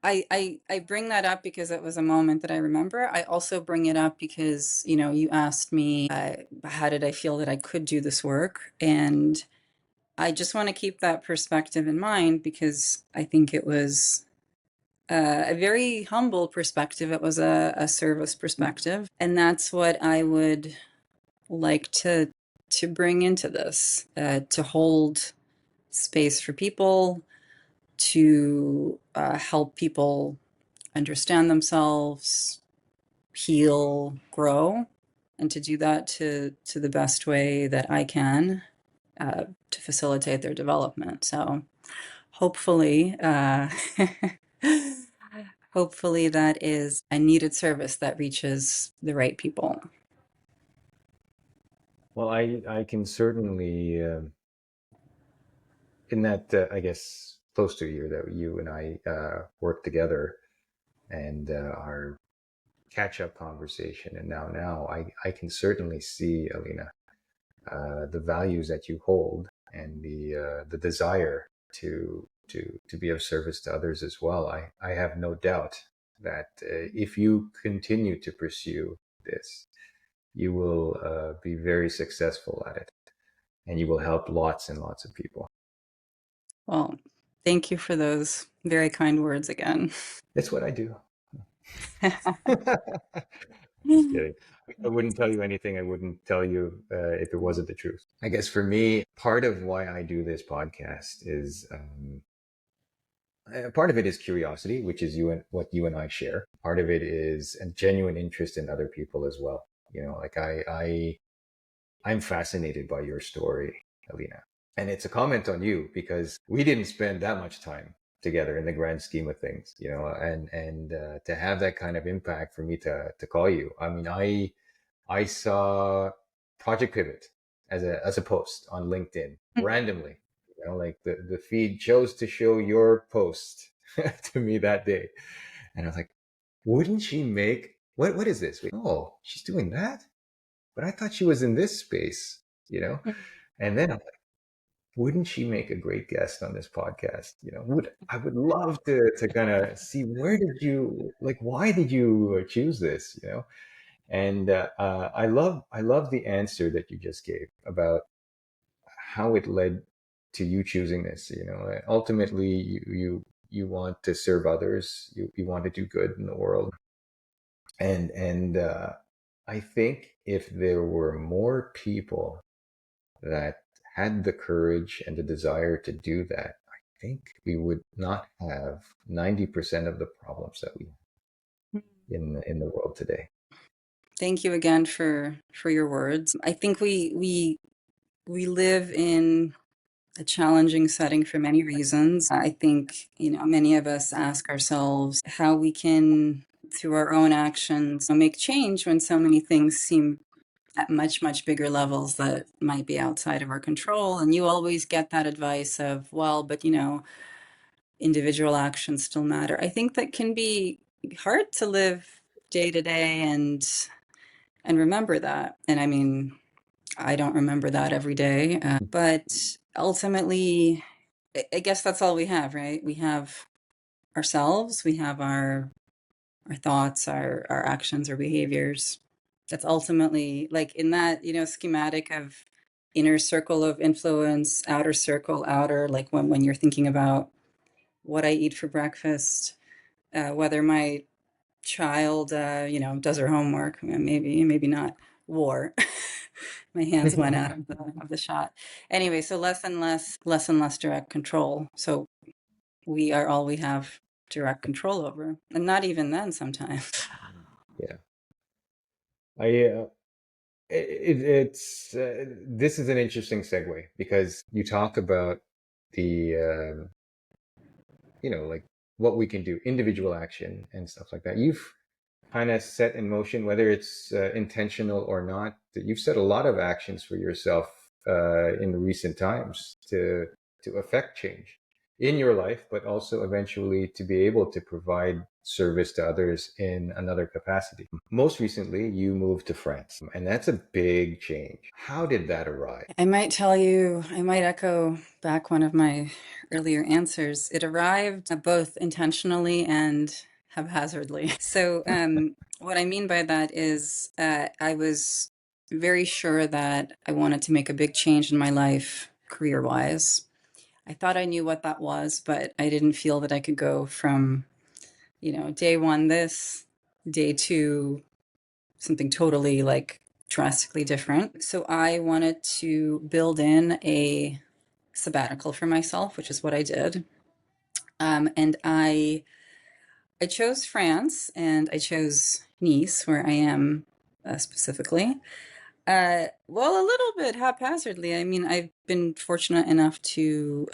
I bring that up because it was a moment that I remember. I also bring it up because, you asked me, how did I feel that I could do this work? And I just want to keep that perspective in mind because I think it was a very humble perspective. It was a service perspective. And that's what I would like to bring into this, to hold space for people, to help people understand themselves, heal, grow, and to do that to the best way that I can to facilitate their development. So hopefully, hopefully that is a needed service that reaches the right people. Well, I can certainly in that I guess close to a year that you and I worked together and our catch up conversation, and now I can certainly see, Alina, the values that you hold and the desire to be of service to others as well. I have no doubt that if you continue to pursue this, you will be very successful at it, and you will help lots and lots of people. Well, thank you for those very kind words again. That's what I do. Just kidding. I wouldn't tell you anything I wouldn't tell you if it wasn't the truth. I guess for me, part of why I do this podcast is part of it is curiosity, which is what you and I share. Part of it is a genuine interest in other people as well. Like I'm fascinated by your story, Alina. And it's a comment on you because we didn't spend that much time together in the grand scheme of things, and to have that kind of impact for me to call you. I mean, I saw Project Pivot as a post on LinkedIn randomly. Like the feed chose to show your post to me that day. And I was like, wouldn't she make what is this? Oh, she's doing that? But I thought she was in this space, you know? And then I'm like, wouldn't she make a great guest on this podcast? I would love to kind of see why did you choose this? And I love the answer that you just gave about how it led to you choosing this. Ultimately, you want to serve others. You want to do good in the world, and I think if there were more people that had the courage and the desire to do that, I think we would not have 90% of the problems that we have in the world today. Thank you again for your words. I think we live in a challenging setting for many reasons. I think, many of us ask ourselves how we can through our own actions, make change when so many things seem at much, much bigger levels that might be outside of our control. And you always get that advice of, well, but individual actions still matter. I think that can be hard to live day to day and remember that. And I mean, I don't remember that every day. But ultimately, I guess that's all we have, right? We have ourselves, we have our thoughts, our actions, our behaviors. That's ultimately like in that, schematic of inner circle of influence, outer circle, outer, like when you're thinking about what I eat for breakfast, whether my child, does her homework, maybe, maybe not, war. My hands went out of the shot. Anyway, so less and less direct control. So we are all we have direct control over, and not even then sometimes. Yeah. I it's this is an interesting segue because you talk about the like what we can do, individual action and stuff like that. You've kind of set in motion, whether it's intentional or not, that you've set a lot of actions for yourself in recent times to affect change in your life, but also eventually to be able to provide service to others in another capacity. Most recently, you moved to France, and that's a big change. How did that arise? I might echo back one of my earlier answers. It arrived both intentionally and haphazardly. So, what I mean by that is I was very sure that I wanted to make a big change in my life career wise. I thought I knew what that was, but I didn't feel that I could go from, day one this, day two something totally like drastically different. So I wanted to build in a sabbatical for myself, which is what I did. And I chose France and I chose Nice, where I am specifically. Well, a little bit haphazardly. I mean, I've been fortunate enough to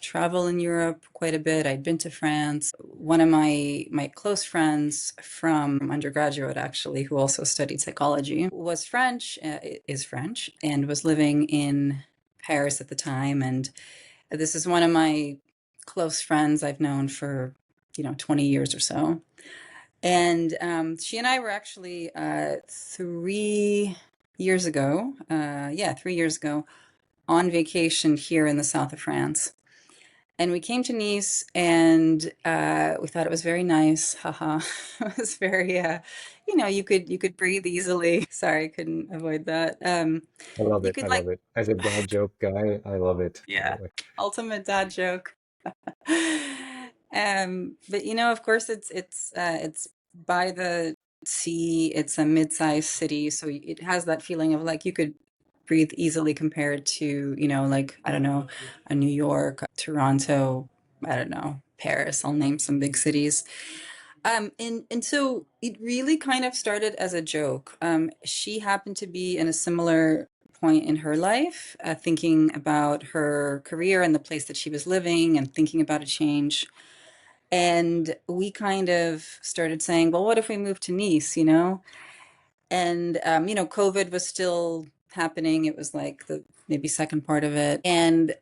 travel in Europe quite a bit. I'd been to France. One of my close friends from undergraduate, actually, who also studied psychology, was French, is French, and was living in Paris at the time. And this is one of my close friends I've known for 20 years or so. And she and I were actually 3 years ago, 3 years ago, on vacation here in the south of France. And we came to Nice and we thought it was very nice. Haha. It was very, you could breathe easily. Sorry, I couldn't avoid that. I love You it. could I like, love it. As a dad joke guy, I love it. I yeah, love it. ultimate dad joke. But of course, it's by the sea. It's a mid-sized city, so it has that feeling of like you could breathe easily compared to like I don't know, a New York, Toronto, I don't know, Paris. I'll name some big cities. And so it really kind of started as a joke. She happened to be in a similar point in her life, thinking about her career and the place that she was living and thinking about a change. And we kind of started saying, well, what if we moved to Nice, And, COVID was still happening. It was like the maybe second part of it. And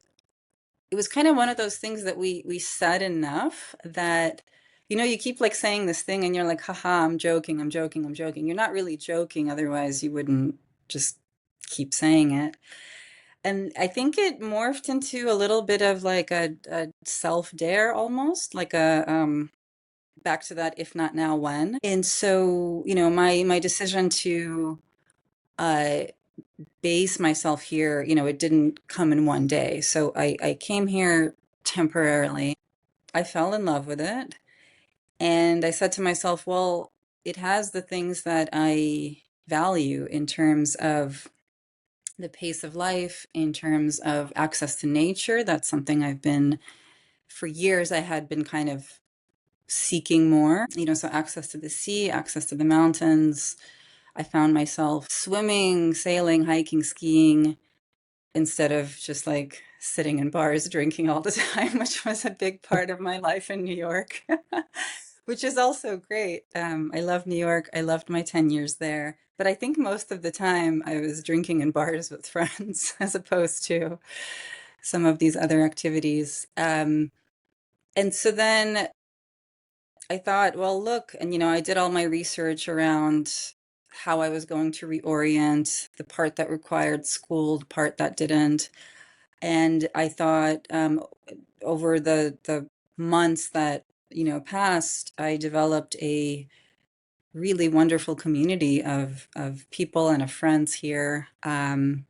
it was kind of one of those things that we said enough that you keep like saying this thing and you're like, haha, I'm joking, I'm joking, I'm joking. You're not really joking, otherwise you wouldn't just keep saying it. And I think it morphed into a little bit of like a self dare, almost like a back to that if not now when. And so my decision to uh base myself here, it didn't come in one day. So I came here temporarily. I fell in love with it. And I said to myself, well, it has the things that I value in terms of the pace of life, in terms of access to nature. That's something for years, I had been kind of seeking more, so access to the sea, access to the mountains. I found myself swimming, sailing, hiking, skiing, instead of just like sitting in bars drinking all the time, which was a big part of my life in New York. which is also great. I love New York. I loved my 10 years there. But I think most of the time I was drinking in bars with friends as opposed to some of these other activities. And so then I thought, well, look, and I did all my research around how I was going to reorient the part that required school, the part that didn't. And I thought over the months that, passed, I developed a really wonderful community of people and of friends here. And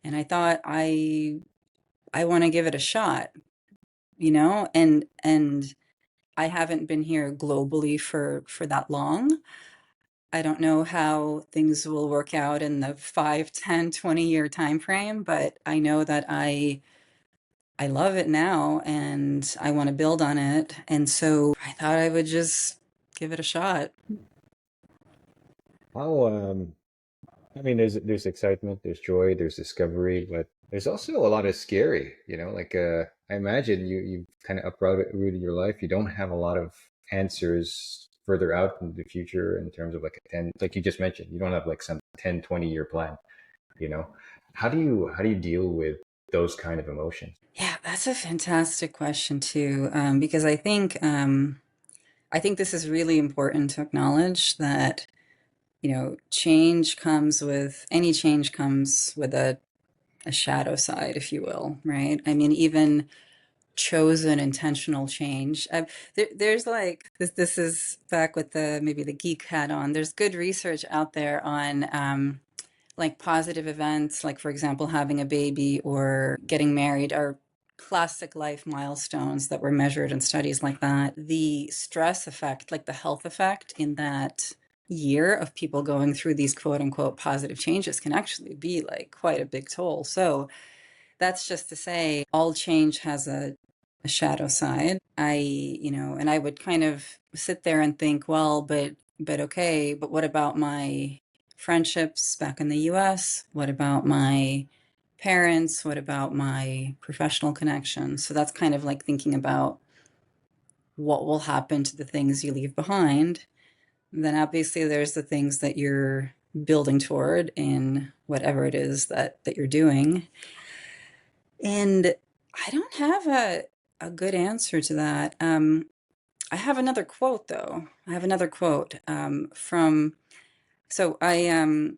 I thought I want to give it a shot, and I haven't been here globally for that long. I don't know how things will work out in the 5, 10, 20 year time frame, but I know that I love it now and I want to build on it. And so I thought I would just give it a shot. How I mean, there's excitement, there's joy, there's discovery, but there's also a lot of scary, like I imagine you've kind of uprooted your life. You don't have a lot of answers further out in the future in terms of like a 10, like you just mentioned, you don't have like some 10, 20 year plan, you know. How do you deal with those kind of emotions? Yeah, that's a fantastic question too, because I think this is really important to acknowledge that any change comes with a shadow side, if you will, right? I mean, even chosen intentional change. There's like this is back with the maybe the geek hat on. There's good research out there on like positive events, like for example, having a baby or getting married are classic life milestones that were measured in studies like that. The stress effect, like the health effect in that year of people going through these quote unquote positive changes can actually be like quite a big toll. So that's just to say all change has a shadow side. And I would kind of sit there and think, well, but okay, but what about my friendships back in the US? What about my parents? What about my professional connections? So that's kind of like thinking about what will happen to the things you leave behind. Then obviously there's the things that you're building toward in whatever it is that you're doing. And I don't have a good answer to that. I have another quote though. I have another quote from. So I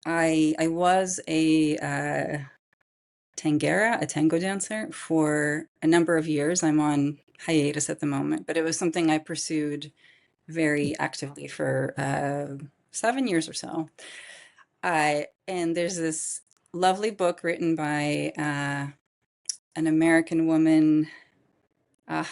was a tangera, a tango dancer for a number of years. I'm on hiatus at the moment, but it was something I pursued very actively for 7 years or so. And there's this lovely book written by an American woman,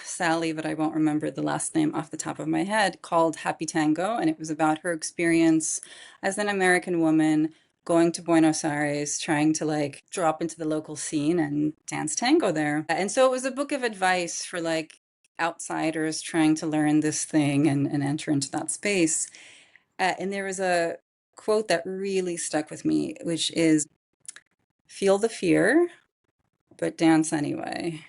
Sally, but I won't remember the last name off the top of my head, called Happy Tango. And it was about her experience as an American woman going to Buenos Aires, trying to like drop into the local scene and dance tango there. And so it was a book of advice for like outsiders trying to learn this thing and enter into that space. And there was a quote that really stuck with me, which is feel the fear, but dance anyway.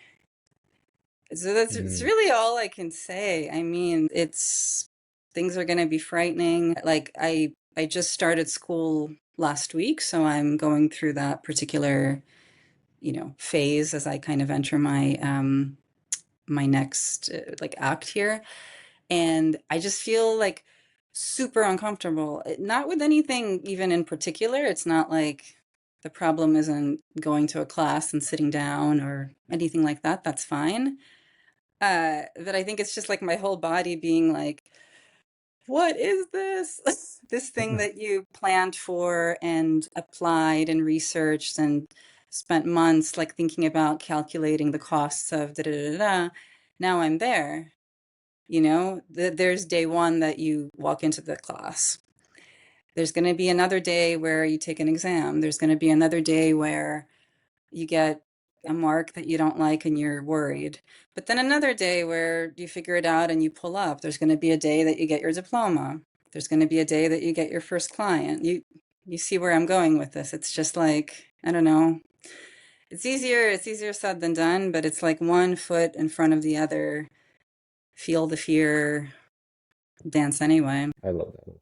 So it's Mm, really all I can say. I mean, it's things are going to be frightening. Like I just started school last week, so I'm going through that particular, phase as I kind of enter my next like act here. And I just feel like super uncomfortable. Not with anything even in particular. It's not like the problem isn't going to a class and sitting down or anything like that. That's fine. But I think it's just like my whole body being like, what is this? This thing that you planned for and applied and researched and spent months like thinking about calculating the costs of da da da da. Now I'm there. There's day one that you walk into the class. There's going to be another day where you take an exam. There's going to be another day where you get a mark that you don't like and you're worried. But then another day where you figure it out and you pull up. There's going to be a day that you get your diploma. There's going to be a day that you get your first client. You see where I'm going with this. It's just like, I don't know. It's easier said than done, but it's like one foot in front of the other. Feel the fear, dance anyway. I love that a lot.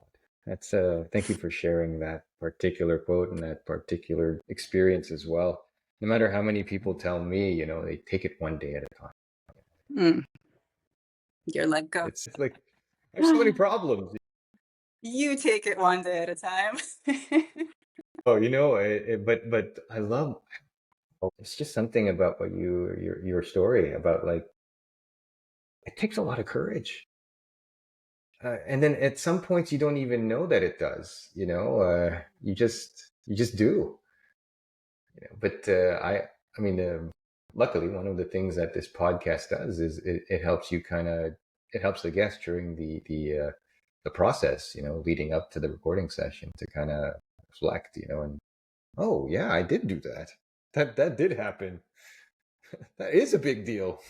That's thank you for sharing that particular quote and that particular experience as well. No matter how many people tell me, they take it one day at a time. Mm, you're like, go. It's like I have so many problems. You take it one day at a time. Oh, but I love. It's just something about what your story about like it takes a lot of courage. And then at some points you don't even know that it does. You just do. But I mean, luckily, one of the things that this podcast does is it helps you it helps the guest during the process, leading up to the recording session to kind of reflect, and oh yeah, I did do that. That did happen. That is a big deal.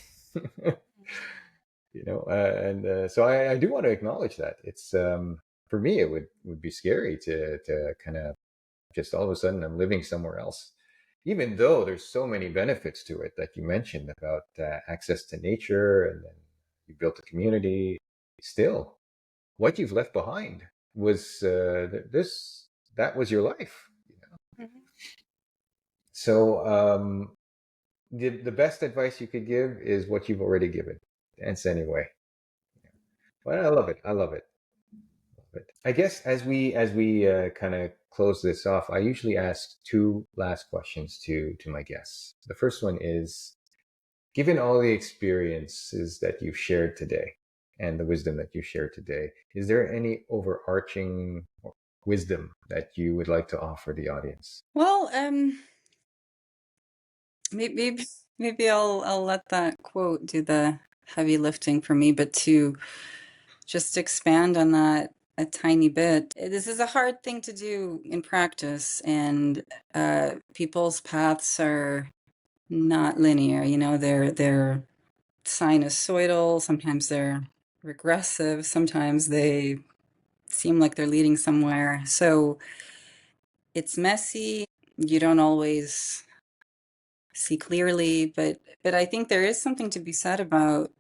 And so I do want to acknowledge that. It's for me, it would be scary to kind of just all of a sudden I'm living somewhere else, even though there's so many benefits to it that you mentioned about access to nature, and then you built a community. Still, what you've left behind was this that was your life. Mhm. So the best advice you could give is what you've already given. Dance anyway. Well, I love it. I love it. But I guess as we kind of close this off, I usually ask two last questions to my guests. The first one is, given all the experiences that you've shared today and the wisdom that you shared today, is there any overarching wisdom that you would like to offer the audience? Well, maybe I'll let that quote do the heavy lifting for me, but to just expand on that a tiny bit. This is a hard thing to do in practice, and people's paths are not linear. They're sinusoidal. Sometimes they're regressive. Sometimes they seem like they're leading somewhere. So it's messy. You don't always see clearly, but I think there is something to be said about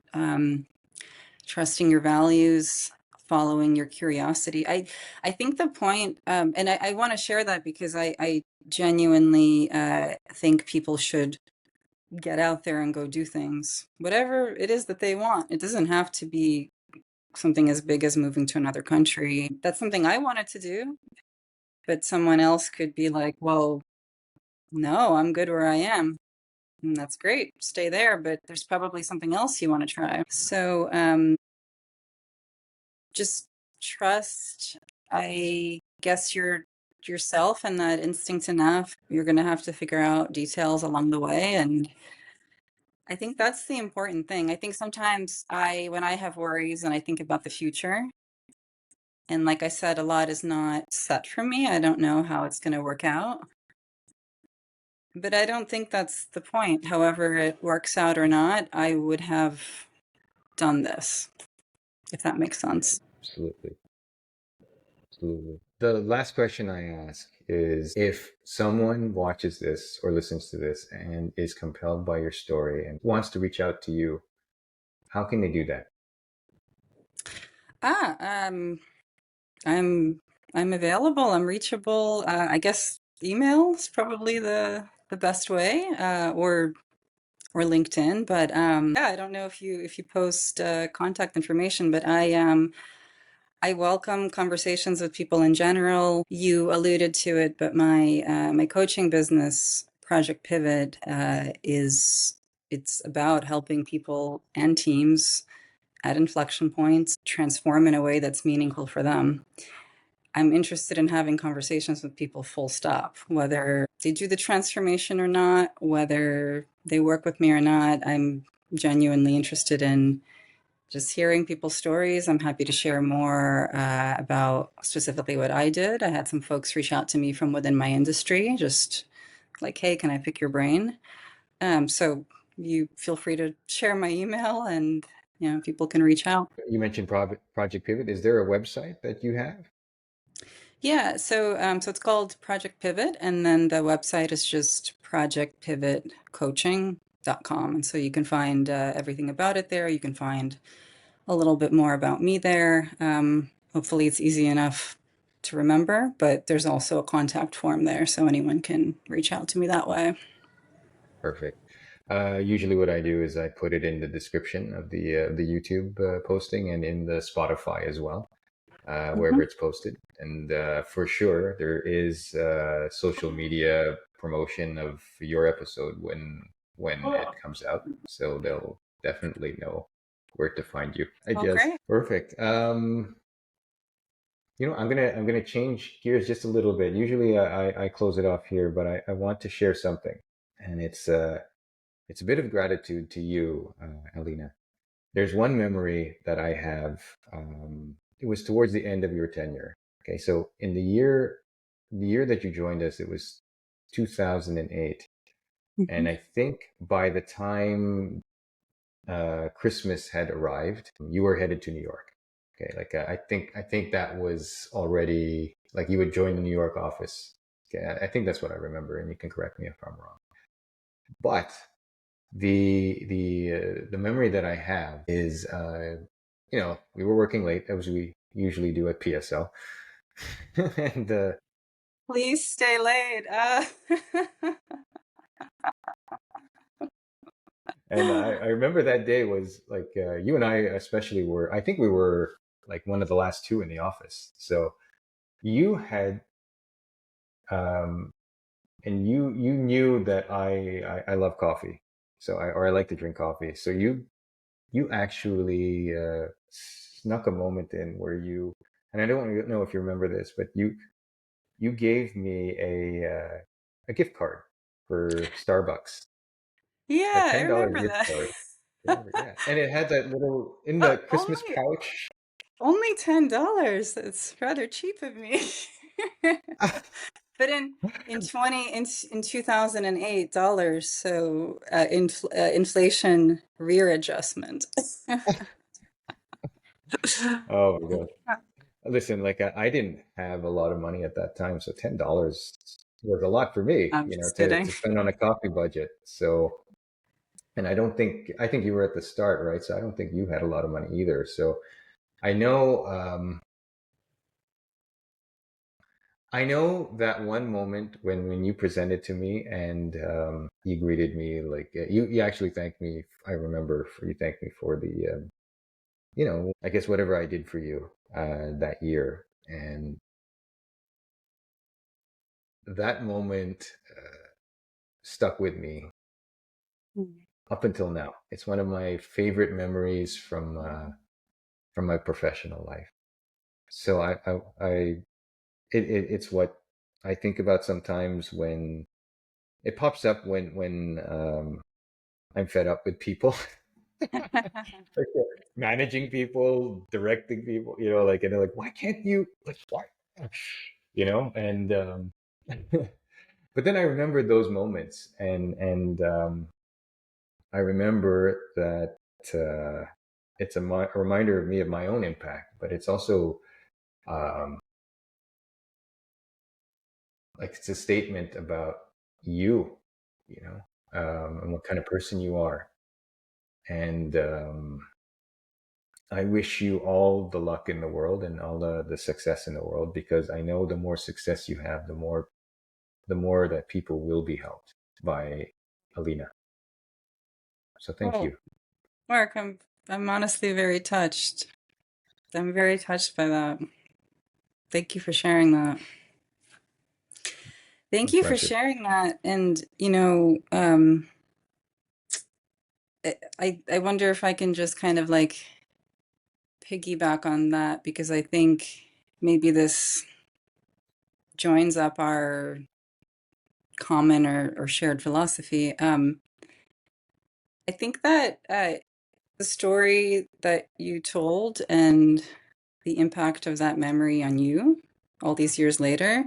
trusting your values, following your curiosity. I think the point, and I want to share that because I genuinely think people should get out there and go do things, whatever it is that they want. It doesn't have to be something as big as moving to another country. That's something I wanted to do, but someone else could be like, well, no, I'm good where I am. And that's great. Stay there, but there's probably something else you want to try. So just trust, I guess, yourself and that instinct enough. You're going to have to figure out details along the way. And I think that's the important thing. I think sometimes when I have worries and I think about the future, and like I said, a lot is not set for me. I don't know how it's going to work out. But I don't think that's the point. However it works out or not, I would have done this, if that makes sense. Absolutely. Absolutely. The last question I ask is, if someone watches this or listens to this and is compelled by your story and wants to reach out to you, how can they do that? Ah, I'm I'm available. I'm reachable. I guess email is probably the best way, or LinkedIn. But yeah, I don't know if you post contact information, but I welcome conversations with people in general. You alluded to it, but my coaching business, Project Pivot, it's about helping people and teams at inflection points transform in a way that's meaningful for them. I'm interested in having conversations with people full stop, whether they do the transformation or not, whether they work with me or not. I'm genuinely interested in just hearing people's stories. I'm happy to share more about specifically what I did. I had some folks reach out to me from within my industry, just like, hey, can I pick your brain? So you feel free to share my email, and people can reach out. You mentioned Project Pivot. Is there a website that you have? Yeah, so it's called Project Pivot, and then the website is just projectpivotcoaching.com. And so you can find everything about it there. You can find a little bit more about me there. Hopefully, it's easy enough to remember, but there's also a contact form there, so anyone can reach out to me that way. Perfect. Usually, what I do is I put it in the description of the YouTube posting and in the Spotify as well, wherever Mhm. it's posted. And for sure, there is social media promotion of your episode when it comes out, so they'll definitely know where to find you. I Well, guess. great. Perfect. I'm gonna change gears just a little bit. Usually, I close it off here, but I want to share something, and it's a bit of gratitude to you, Alina. There's one memory that I have. It was towards the end of your tenure. Okay, so in the year that you joined us, it was 2008, and Mhm. I think by the time Christmas had arrived, you were headed to New York. Okay, like I think that was already like you would join the New York office. Okay, I think that's what I remember, and you can correct me if I'm wrong. But the memory that I have is, we were working late as we usually do at PSL, and Please stay late. I remember that day was like you and I especially were. I think we were like one of the last two in the office. So you had um, and you knew that I love coffee, I like to drink coffee. So you actually snuck a moment in where and I don't know if you remember this, but you gave me a gift card for Starbucks, a Yeah, I $10 remember gift that. card. Remember? Yeah, and it had that little in the Christmas Only pouch. $10. That's rather cheap of me. But in 2008 dollars, so inflation rear adjustment. Oh my god! Listen, like I didn't have a lot of money at that time, so $10 was a lot for me, I'm just to kidding. spend on a coffee budget. So, and I think you were at the start, right? So I don't think you had a lot of money either. So I know, I know that one moment when you presented to me and you greeted me, like you actually thanked me. I remember you thanked me for I guess whatever I did for you that year, and that moment stuck with me up until now. It's one of my favorite memories from my professional life. So it's what I think about sometimes when it pops up when I'm fed up with people, like, managing people, directing people. Like, and they're like, why can't you, like, why, and but then I remember those moments, and I remember that it's a reminder of me of my own impact, but it's also um, like it's a statement about you, and what kind of person you are. And I wish you all the luck in the world and all the success in the world, because I know the more success you have, the more that people will be helped by Alina. So thank Well, you. Mark, I'm honestly very touched. I'm very touched by that. Thank you for sharing that. My Thank you for pleasure. sharing that. And I wonder if I can just kind of like piggyback on that because I think maybe this joins up our common or shared philosophy. I think that the story that you told and the impact of that memory on you all these years later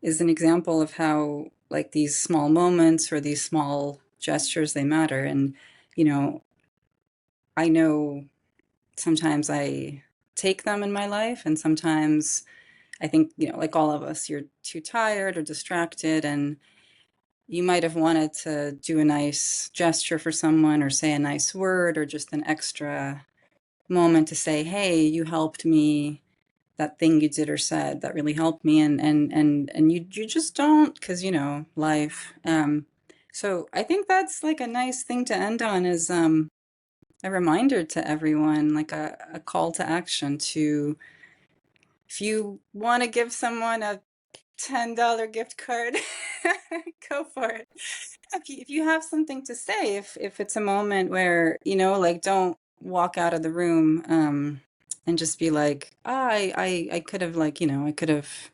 is an example of how like these small moments or these small gestures they matter. And you know, I know sometimes I take them in my life, and sometimes I think, like all of us, you're too tired or distracted, and you might have wanted to do a nice gesture for someone or say a nice word or just an extra moment to say, hey, you helped me, that thing you did or said that really helped me, and you just don't, because life. So I think that's like a nice thing to end on, is a reminder to everyone, like a call to action to, if you want to give someone a $10 gift card, go for it. If you have something to say, if it's a moment where, like, don't walk out of the room, and just be like, I could have, like, I could have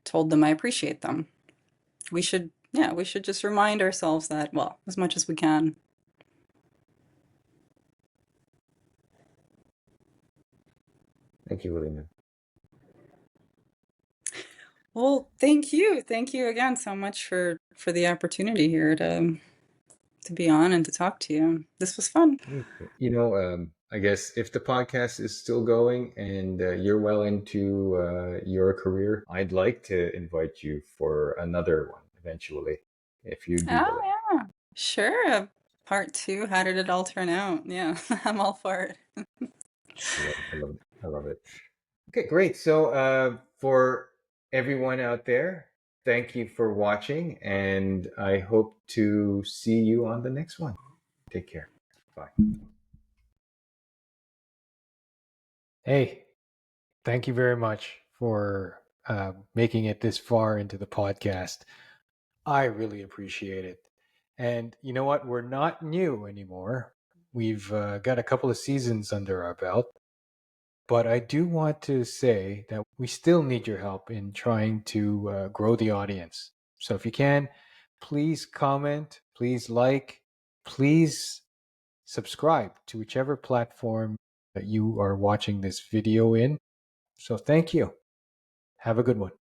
told them I appreciate them. We should just remind ourselves that, well, as much as we can. Thank you, Alina. Well, thank you again so much for the opportunity here to be on and to talk to you. This was fun. I guess if the podcast is still going and you're well into your career, I'd like to invite you for another one eventually, if you'd be Oh willing. yeah, sure. Part two. How did it all turn out? Yeah, I'm all for it. I love it. Okay, great. So, for everyone out there, thank you for watching, and I hope to see you on the next one. Take care. Bye. Hey, thank you very much for making it this far into the podcast. I really appreciate it. And you know what? We're not new anymore. We've got a couple of seasons under our belt. But I do want to say that we still need your help in trying to grow the audience. So if you can, please comment, please like, please subscribe to whichever platform that you are watching this video in. So thank you. Have a good one.